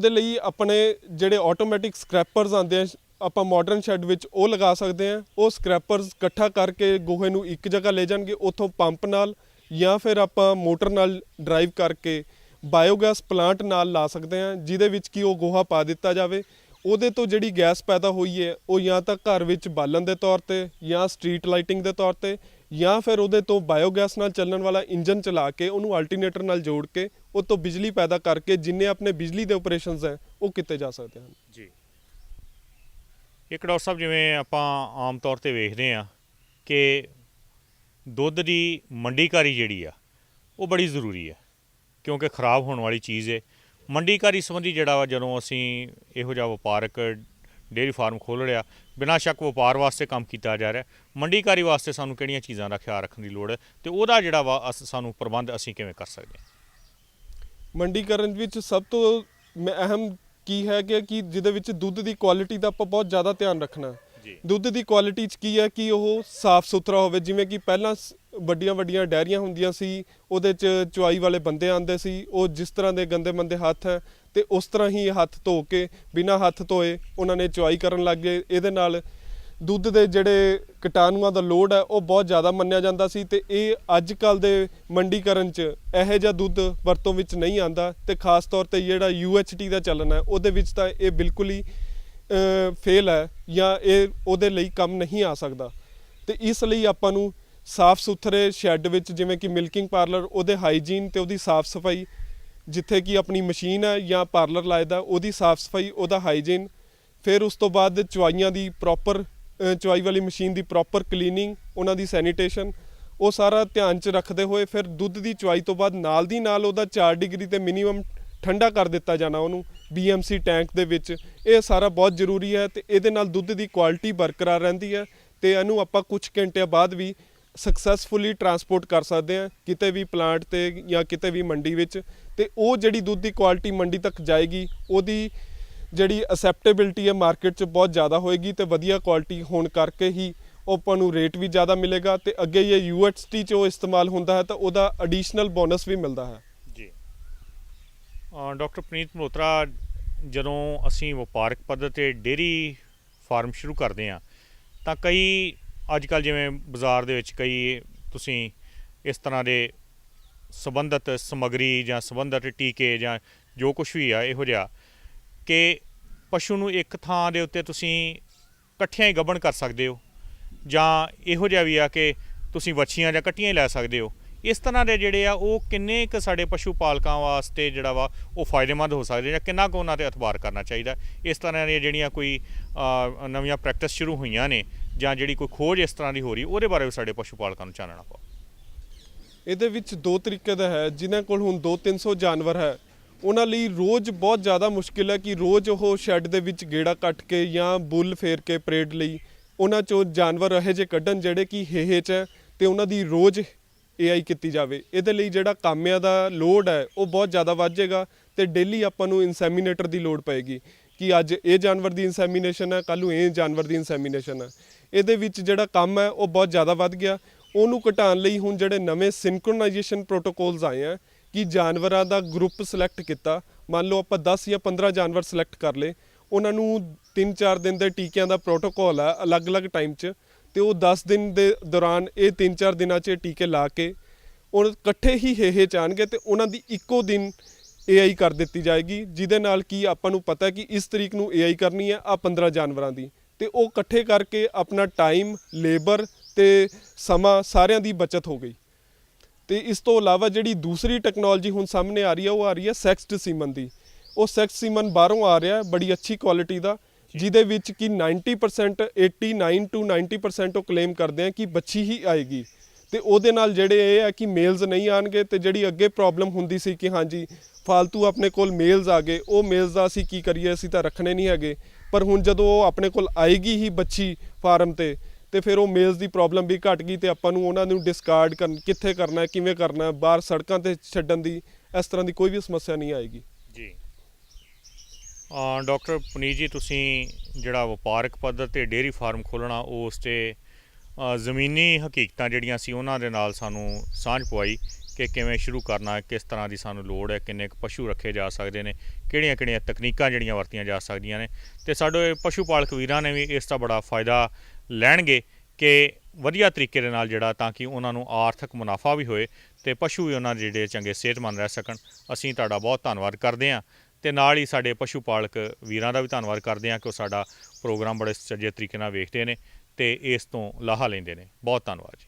ਲਈ ਆਪਣੇ ਜਿਹੜੇ ਆਟੋਮੈਟਿਕ ਸਕ੍ਰੈਪਰਸ ਆਉਂਦੇ ਆ ਆਪਾਂ ਮਾਡਰਨ ਸ਼ੈੱਡ ਵਿੱਚ, ਉਹ ਲਗਾ ਸਕਦੇ ਹਾਂ। ਉਹ ਸਕ੍ਰੈਪਰਸ ਇਕੱਠਾ ਕਰਕੇ ਗੋਹੇ ਨੂੰ ਇੱਕ ਜਗ੍ਹਾ ਲੈ ਜਾਣਗੇ, ਉੱਥੋਂ ਪੰਪ ਨਾਲ ਜਾਂ ਫਿਰ ਆਪਾਂ ਮੋਟਰ ਨਾਲ ਡਰਾਈਵ ਕਰਕੇ ਬਾਇਓਗੈਸ ਪਲਾਂਟ ਨਾਲ ਲਾ ਸਕਦੇ ਹਾਂ, ਜਿਹਦੇ ਵਿੱਚ ਕਿ ਉਹ ਗੋਹਾ ਪਾ ਦਿੱਤਾ ਜਾਵੇ। ਉਹਦੇ ਤੋਂ ਜਿਹੜੀ ਗੈਸ ਪੈਦਾ ਹੋਈ ਹੈ ਉਹ ਜਾਂ ਤਾਂ ਘਰ ਵਿੱਚ ਬਾਲਣ ਦੇ ਤੌਰ ਤੇ ਜਾਂ ਸਟਰੀਟ ਲਾਈਟਿੰਗ ਦੇ ਤੌਰ ਤੇ, ਜਾਂ ਫਿਰ ਉਹਦੇ ਤੋਂ ਬਾਇਓਗੈਸ ਨਾਲ ਚੱਲਣ ਵਾਲਾ ਇੰਜਨ ਚਲਾ ਕੇ ਉਹਨੂੰ ਅਲਟਰਨੇਟਰ ਨਾਲ ਜੋੜ ਕੇ ਉਹ ਤੋਂ ਬਿਜਲੀ ਪੈਦਾ ਕਰਕੇ ਜਿੰਨੇ ਆਪਣੇ ਬਿਜਲੀ ਦੇ ਆਪਰੇਸ਼ਨਸ ਹੈ ਉਹ ਕੀਤੇ ਜਾ ਸਕਦੇ ਹਨ ਜੀ। ਇੱਕ ਡਾਕਟਰ ਸਾਹਿਬ ਜਿਵੇਂ ਆਪਾਂ ਆਮ ਤੌਰ 'ਤੇ ਵੇਖਦੇ ਹਾਂ ਕਿ ਦੁੱਧ ਦੀ ਮੰਡੀਕਾਰੀ ਜਿਹੜੀ ਆ ਉਹ ਬੜੀ ਜ਼ਰੂਰੀ ਹੈ, ਕਿਉਂਕਿ ਖਰਾਬ ਹੋਣ ਵਾਲੀ ਚੀਜ਼ ਹੈ। ਮੰਡੀਕਾਰੀ ਸੰਬੰਧੀ ਜਿਹੜਾ ਵਾ ਜਦੋਂ ਅਸੀਂ ਇਹੋ ਜਿਹਾ ਵਪਾਰਕ ਡੇਅਰੀ ਫਾਰਮ ਖੋਲ੍ਹ ਰਿਹਾ, ਬਿਨਾਂ ਸ਼ੱਕ ਵਪਾਰ ਵਾਸਤੇ ਕੰਮ ਕੀਤਾ ਜਾ ਰਿਹਾ, ਮੰਡੀਕਾਰੀ ਵਾਸਤੇ ਸਾਨੂੰ ਕਿਹੜੀਆਂ ਚੀਜ਼ਾਂ ਦਾ ਖਿਆਲ ਰੱਖਣ ਦੀ ਲੋੜ ਹੈ ਅਤੇ ਉਹਦਾ ਜਿਹੜਾ ਵਾ ਸਾਨੂੰ ਪ੍ਰਬੰਧ ਅਸੀਂ ਕਿਵੇਂ ਕਰ ਸਕਦੇ ਹਾਂ? ਮੰਡੀਕਰਨ ਵਿੱਚ ਸਭ ਤੋਂ ਅਹਿਮ ਕੀ ਹੈ ਕਿ ਜਿਹਦੇ ਵਿੱਚ ਦੁੱਧ ਦੀ ਕੁਆਲਿਟੀ ਦਾ ਆਪਾਂ ਬਹੁਤ ਜ਼ਿਆਦਾ ਧਿਆਨ ਰੱਖਣਾ। ਦੁੱਧ ਦੀ ਕੁਆਲਿਟੀ 'ਚ ਕੀ ਹੈ ਕਿ ਉਹ ਸਾਫ਼ ਸੁਥਰਾ ਹੋਵੇ। ਜਿਵੇਂ ਕਿ ਪਹਿਲਾਂ ਵੱਡੀਆਂ ਡੈਰੀਆਂ ਹੁੰਦੀਆਂ ਸੀ, ਉਹਦੇ 'ਚ ਚੁਆਈ ਵਾਲੇ ਬੰਦੇ ਆਉਂਦੇ ਸੀ, ਉਹ ਜਿਸ ਤਰ੍ਹਾਂ ਦੇ ਗੰਦੇ ਮੰਦੇ ਹੱਥ ਹੈ ਤੇ ਉਸ ਤਰ੍ਹਾਂ ਹੀ ਹੱਥ ਧੋ ਕੇ, ਬਿਨਾਂ ਹੱਥ ਧੋਏ ਉਹਨਾਂ ਨੇ ਚੁਆਈ ਕਰਨ ਲੱਗ ਗਏ। ਇਹਦੇ ਨਾਲ ਦੁੱਧ ਦੇ ਜਿਹੜੇ ਕੀਟਾਣੂਆਂ ਦਾ ਲੋਡ ਹੈ ਉਹ ਬਹੁਤ ਜ਼ਿਆਦਾ ਮੰਨਿਆ ਜਾਂਦਾ ਸੀ ਤੇ ਇਹ ਅੱਜ ਕੱਲ੍ਹ ਦੇ ਮੰਡੀਕਰਨ 'ਚ ਇਹੋ ਜਿਹਾ ਦੁੱਧ ਵਰਤੋਂ ਵਿੱਚ ਨਹੀਂ ਆਉਂਦਾ ਤੇ ਖਾਸ ਤੌਰ 'ਤੇ ਜਿਹੜਾ UHT ਦਾ ਚੱਲਣ ਹੈ ਉਹਦੇ ਵਿੱਚ ਤਾਂ ਇਹ ਬਿਲਕੁਲ ਹੀ ਫੇਲ ਹੈ ਜਾਂ ਇਹ ਉਹਦੇ ਲਈ ਕੰਮ ਨਹੀਂ ਆ ਸਕਦਾ। ਤੇ ਇਸ ਲਈ ਆਪਾਂ ਨੂੰ ਸਾਫ਼ ਸੁਥਰੇ ਸ਼ੈੱਡ ਵਿੱਚ, ਜਿਵੇਂ ਕਿ ਮਿਲਕਿੰਗ ਪਾਰਲਰ, ਉਹਦੇ ਹਾਈਜੀਨ ਤੇ ਉਹਦੀ ਸਾਫ਼ ਸਫਾਈ, ਜਿੱਥੇ ਕਿ ਆਪਣੀ ਮਸ਼ੀਨ ਹੈ ਜਾਂ ਪਾਰਲਰ ਲਾਇਦਾ ਉਹਦੀ ਸਾਫ਼ ਸਫਾਈ, ਉਹਦਾ ਹਾਈਜੀਨ, ਫਿਰ ਉਸ ਤੋਂ ਬਾਅਦ ਚੁਆਈਆਂ ਦੀ ਪ੍ਰੋਪਰ, ਚੁਆਈ ਵਾਲੀ ਮਸ਼ੀਨ ਦੀ ਪ੍ਰੋਪਰ ਕਲੀਨਿੰਗ, ਉਹਨਾਂ ਦੀ ਸੈਨੀਟੇਸ਼ਨ, ਉਹ ਸਾਰਾ ਧਿਆਨ 'ਚ ਰੱਖਦੇ ਹੋਏ ਫਿਰ ਦੁੱਧ ਦੀ ਚੁਆਈ ਤੋਂ ਬਾਅਦ ਨਾਲ ਦੀ ਨਾਲ ਉਹਦਾ 4 ਡਿਗਰੀ ਤੇ ਮਿਨੀਮਮ ਠੰਡਾ ਕਰ ਦਿੱਤਾ ਜਾਣਾ ਉਹਨੂੰ, BMC ਟੈਂਕ ਦੇ ਵਿੱਚ, ਇਹ ਸਾਰਾ ਬਹੁਤ ਜ਼ਰੂਰੀ ਹੈ ਤੇ ਇਹਦੇ ਨਾਲ ਦੁੱਧ ਦੀ ਕੁਆਲਿਟੀ ਬਰਕਰਾਰ ਰਹਿੰਦੀ ਹੈ ਤੇ ਇਹਨੂੰ ਆਪਾਂ ਕੁਝ ਘੰਟਿਆਂ ਬਾਅਦ ਵੀ ਸਕਸੈਸਫੁਲੀ ਟਰਾਂਸਪੋਰਟ ਕਰ ਸਕਦੇ ਹਾਂ ਕਿਤੇ ਵੀ ਪਲਾਂਟ ਤੇ ਜਾਂ ਕਿਤੇ ਵੀ ਮੰਡੀ ਵਿੱਚ। ਤੇ ਉਹ ਜਿਹੜੀ ਦੁੱਧ ਦੀ ਕੁਆਲਿਟੀ ਮੰਡੀ ਤੱਕ ਜਾਏਗੀ, ਉਹਦੀ ਜਿਹੜੀ ਅਸੈਪਟੇਬਿਲਟੀ ਹੈ ਮਾਰਕੀਟ 'ਚ ਬਹੁਤ ਜ਼ਿਆਦਾ ਹੋਏਗੀ ਤੇ ਵਧੀਆ ਕੁਆਲਿਟੀ ਹੋਣ ਕਰਕੇ ਹੀ ਆਪਾਂ ਨੂੰ ਰੇਟ ਵੀ ਜ਼ਿਆਦਾ ਮਿਲੇਗਾ ਤੇ ਅੱਗੇ ਇਹ UHT 'ਚ ਉਹ ਇਸਤੇਮਾਲ ਹੁੰਦਾ ਹੈ ਤਾਂ ਉਹਦਾ ਐਡੀਸ਼ਨਲ ਬੋਨਸ ਵੀ ਮਿਲਦਾ ਹੈ। ਜੀ ਡਾਕਟਰ ਪੁਨੀਤ ਮਲਹੋਤਰਾ, ਜਦੋਂ ਅਸੀਂ ਵਪਾਰਕ ਪੱਧਰ 'ਤੇ ਡੇਅਰੀ ਫਾਰਮ ਸ਼ੁਰੂ ਕਰਦੇ ਹਾਂ ਤਾਂ ਕਈ ਅੱਜ ਕੱਲ੍ਹ ਜਿਵੇਂ ਬਾਜ਼ਾਰ ਦੇ ਵਿੱਚ ਕਈ ਤੁਸੀਂ ਇਸ ਤਰ੍ਹਾਂ ਦੇ ਸੰਬੰਧਿਤ ਸਮੱਗਰੀ ਜਾਂ ਸੰਬੰਧਿਤ ਟੀਕੇ ਜਾਂ ਜੋ ਕੁਛ ਵੀ ਆ ਇਹੋ ਜਿਹਾ ਕਿ ਪਸ਼ੂ ਨੂੰ ਇੱਕ ਥਾਂ ਦੇ ਉੱਤੇ ਤੁਸੀਂ ਇਕੱਠਿਆਂ ਹੀ ਗੱਭਣ ਕਰ ਸਕਦੇ ਹੋ, ਜਾਂ ਇਹੋ ਜਿਹਾ ਵੀ ਆ ਕਿ ਤੁਸੀਂ ਵੱਛੀਆਂ ਜਾਂ ਕੱਟੀਆਂ ਹੀ ਲੈ ਸਕਦੇ ਹੋ। ਇਸ ਤਰ੍ਹਾਂ ਦੇ ਜਿਹੜੇ ਆ ਉਹ ਕਿੰਨੇ ਕੁ ਸਾਡੇ ਪਸ਼ੂ ਪਾਲਕਾਂ ਵਾਸਤੇ ਜਿਹੜਾ ਵਾ ਉਹ ਫਾਇਦੇਮੰਦ ਹੋ ਸਕਦੇ, ਜਾਂ ਕਿੰਨਾ ਕੁ ਉਹਨਾਂ 'ਤੇ ਇਤਬਾਰ ਕਰਨਾ ਚਾਹੀਦਾ? ਇਸ ਤਰ੍ਹਾਂ ਦੀਆਂ ਜਿਹੜੀਆਂ ਕੋਈ ਨਵੀਆਂ ਪ੍ਰੈਕਟਿਸ ਸ਼ੁਰੂ ਹੋਈਆਂ ਨੇ ਜਾਂ ਜਿਹੜੀ ਕੋਈ ਖੋਜ ਇਸ ਤਰ੍ਹਾਂ ਦੀ ਹੋ ਰਹੀ, ਉਹਦੇ ਬਾਰੇ ਵੀ ਸਾਡੇ ਪਸ਼ੂ ਪਾਲਕਾਂ ਨੂੰ ਚਾਨਣਾ ਪਾਓ। ਇਹਦੇ ਵਿੱਚ ਦੋ ਤਰੀਕੇ ਦਾ ਹੈ। ਜਿਨ੍ਹਾਂ ਕੋਲ ਹੁਣ 200-300 ਜਾਨਵਰ ਹੈ, ਉਹਨਾਂ ਲਈ ਰੋਜ਼ ਬਹੁਤ ਜ਼ਿਆਦਾ ਮੁਸ਼ਕਿਲ ਹੈ ਕਿ ਰੋਜ਼ ਉਹ ਸ਼ੈੱਡ ਦੇ ਵਿੱਚ ਗੇੜਾ ਕੱਟ ਕੇ ਜਾਂ ਬੁੱਲ ਫੇਰ ਕੇ ਪਰੇਡ ਲਈ ਉਹਨਾਂ 'ਚੋਂ ਜਾਨਵਰ ਇਹੋ ਜਿਹੇ ਕੱਢਣ ਜਿਹੜੇ ਕਿ ਹੇਹੇ 'ਚ ਹੈ ਤੇ ਉਹਨਾਂ ਦੀ ਰੋਜ਼ AI ਕੀਤੀ ਜਾਵੇ। ਇਹਦੇ ਲਈ ਜਿਹੜਾ ਕਾਮਿਆਂ ਦਾ ਲੋਡ ਹੈ ਉਹ ਬਹੁਤ ਜ਼ਿਆਦਾ ਵੱਧ ਜਾਏਗਾ ਤੇ ਡੇਲੀ ਆਪਾਂ ਨੂੰ ਇਨਸੈਮੀਨੇਟਰ ਦੀ ਲੋੜ ਪਏਗੀ ਕਿ ਅੱਜ ਇਹ ਜਾਨਵਰ ਦੀ ਇਨਸੈਮੀਨੇਸ਼ਨ ਹੈ, ਕੱਲ੍ਹ ਨੂੰ ਇਹ ਜਾਨਵਰ ਦੀ ਇਨਸੈਮੀਨੇਸ਼ਨ ਹੈ। ਇਹਦੇ ਵਿੱਚ ਜਿਹੜਾ ਕੰਮ ਹੈ ਉਹ ਬਹੁਤ ਜ਼ਿਆਦਾ ਵੱਧ ਗਿਆ। ਉਹਨੂੰ ਘਟਾਉਣ ਲਈ ਹੁਣ ਜਿਹੜੇ ਨਵੇਂ ਸਿੰਕਰੋਨਾਈਜੇਸ਼ਨ ਪ੍ਰੋਟੋਕੋਲਸ ਆਏ ਆ ਕਿ ਜਾਨਵਰਾਂ ਦਾ ਗਰੁੱਪ ਸਿਲੈਕਟ ਕੀਤਾ, ਮੰਨ ਲਓ ਆਪਾਂ 10 ਜਾਂ 15 ਜਾਨਵਰ ਸਿਲੈਕਟ ਕਰ ਲਏ, ਉਹਨਾਂ ਨੂੰ 3-4 ਦਿਨ ਦੇ ਟੀਕਿਆਂ ਦਾ ਪ੍ਰੋਟੋਕੋਲ ਹੈ ਅਲੱਗ-ਅਲੱਗ ਟਾਈਮ 'ਚ, ਤੇ ਉਹ 10 ਦਿਨ ਦੇ ਦੌਰਾਨ ਇਹ 3-4 ਦਿਨਾਂ 'ਚ ਟੀਕੇ ਲਾ ਕੇ ਉਹ ਇਕੱਠੇ ਹੀ ਹੇਹੇ 'ਚ ਆਉਣਗੇ ਤੇ ਉਹਨਾਂ ਦੀ ਇੱਕੋ ਦਿਨ AI ਕਰ ਦਿੱਤੀ ਜਾਏਗੀ, ਜਿਹਦੇ ਨਾਲ ਕਿ ਆਪਾਂ ਨੂੰ ਪਤਾ ਕਿ ਇਸ ਤਰੀਕ ਨੂੰ AI ਕਰਨੀ ਹੈ ਆ 15 ਜਾਨਵਰਾਂ ਦੀ, ਤੇ ਉਹ ਇਕੱਠੇ ਕਰਕੇ ਆਪਣਾ ਟਾਈਮ, ਲੇਬਰ ਤੇ ਸਮਾਂ ਸਾਰਿਆਂ ਦੀ ਬਚਤ ਹੋ ਗਈ। ਤੇ ਇਸ ਤੋਂ ਇਲਾਵਾ ਜਿਹੜੀ ਦੂਸਰੀ ਟੈਕਨੋਲੋਜੀ ਹੁਣ ਸਾਹਮਣੇ ਆ ਰਹੀ ਹੈ ਉਹ ਆ ਰਹੀ ਹੈ ਸੈਕਸਡ ਸੀਮਨ ਦੀ। ਉਹ ਸੈਕਸ ਸੀਮਨ ਬਾਹਰੋਂ ਆ ਰਿਹਾ ਬੜੀ ਅੱਛੀ ਕੁਆਲਿਟੀ ਦਾ, ਜਿਹਦੇ ਵਿੱਚ ਕਿ 90% 89 to 90% ਉਹ ਕਲੇਮ ਕਰਦੇ ਆ ਕਿ ਬੱਚੀ ਹੀ ਆਏਗੀ। ਤੇ ਉਹਦੇ ਨਾਲ ਜਿਹੜੇ ਇਹ ਹੈ ਕਿ ਮੇਲਸ ਨਹੀਂ ਆਣਗੇ, ਤੇ ਜਿਹੜੀ ਅੱਗੇ ਪ੍ਰੋਬਲਮ ਹੁੰਦੀ ਸੀ ਕਿ ਹਾਂਜੀ ਫਾਲਤੂ ਆਪਣੇ ਕੋਲ ਮੇਲਸ ਆ ਗਏ, ਉਹ ਮੇਲਸ ਦਾ ਅਸੀਂ ਕੀ ਕਰੀਏ, ਅਸੀਂ ਤਾਂ ਰੱਖਣੇ ਨਹੀਂ ਹੈਗੇ। ਪਰ ਹੁਣ ਜਦੋਂ ਉਹ ਆਪਣੇ ਕੋਲ ਆਏਗੀ ਹੀ ਬੱਚੀ ਫਾਰਮ ਤੇ ਫਿਰ ਉਹ ਮੇਲਸ ਦੀ ਪ੍ਰੋਬਲਮ ਵੀ ਘਟ ਗਈ ਤੇ ਆਪਾਂ ਨੂੰ ਉਹਨਾਂ ਨੂੰ ਡਿਸਕਾਰਡ ਕਿੱਥੇ ਕਰਨਾ ਹੈ, ਕਿਵੇਂ ਕਰਨਾ ਹੈ, ਬਾਹਰ ਸੜਕਾਂ ਤੇ ਛੱਡਣ ਦੀ ਇਸ ਤਰ੍ਹਾਂ ਦੀ ਕੋਈ ਵੀ ਸਮੱਸਿਆ ਨਹੀਂ ਆਏਗੀ। ਜੀ ਡਾਕਟਰ ਪੁਨੀਤ ਜੀ, ਤੁਸੀਂ ਜਿਹੜਾ ਵਪਾਰਕ ਪੱਧਰ 'ਤੇ ਡੇਅਰੀ ਫਾਰਮ ਖੋਲ੍ਹਣਾ ਉਸ 'ਤੇ ਜ਼ਮੀਨੀ ਹਕੀਕਤਾਂ ਜਿਹੜੀਆਂ ਸੀ ਉਹਨਾਂ ਦੇ ਨਾਲ ਸਾਨੂੰ ਸਾਂਝ ਪਵਾਈ ਕਿ ਕਿਵੇਂ ਸ਼ੁਰੂ ਕਰਨਾ, ਕਿਸ ਤਰ੍ਹਾਂ ਦੀ ਸਾਨੂੰ ਲੋੜ ਹੈ, ਕਿੰਨੇ ਕੁ ਪਸ਼ੂ ਰੱਖੇ ਜਾ ਸਕਦੇ ਨੇ, ਕਿਹੜੀਆਂ-ਕਿਹੜੀਆਂ ਤਕਨੀਕਾਂ ਜਿਹੜੀਆਂ ਵਰਤੀਆਂ ਜਾ ਸਕਦੀਆਂ ਨੇ, ਤੇ ਸਾਡੇ ਪਸ਼ੂ ਪਾਲਕ ਵੀਰਾਂ ਨੇ ਵੀ ਇਸ ਦਾ ਬੜਾ ਫਾਇਦਾ ਲੈਣਗੇ ਕਿ ਵਧੀਆ ਤਰੀਕੇ ਦੇ ਨਾਲ ਜਿਹੜਾ ਤਾਂ ਕਿ ਉਹਨਾਂ ਨੂੰ ਆਰਥਿਕ ਮੁਨਾਫਾ ਵੀ ਹੋਏ ਤੇ ਪਸ਼ੂ ਵੀ ਉਹਨਾਂ ਦੇ ਜਿਹੜੇ ਚੰਗੇ ਸਿਹਤਮੰਦ ਰਹਿ ਸਕਣ। ਅਸੀਂ ਤੁਹਾਡਾ ਬਹੁਤ ਧੰਨਵਾਦ ਕਰਦੇ ਹਾਂ ਤੇ ਨਾਲ ਹੀ ਸਾਡੇ ਪਸ਼ੂ ਪਾਲਕ ਵੀਰਾਂ ਦਾ ਵੀ ਧੰਨਵਾਦ ਕਰਦੇ ਹਾਂ ਕਿ ਉਹ ਸਾਡਾ ਪ੍ਰੋਗਰਾਮ ਬੜੇ ਸੱਜੇ ਤਰੀਕੇ ਨਾਲ ਵੇਖਦੇ ਨੇ ਤੇ ਇਸ ਤੋਂ ਲਾਹਾ ਲੈਂਦੇ ਨੇ। ਬਹੁਤ ਧੰਨਵਾਦ ਜੀ।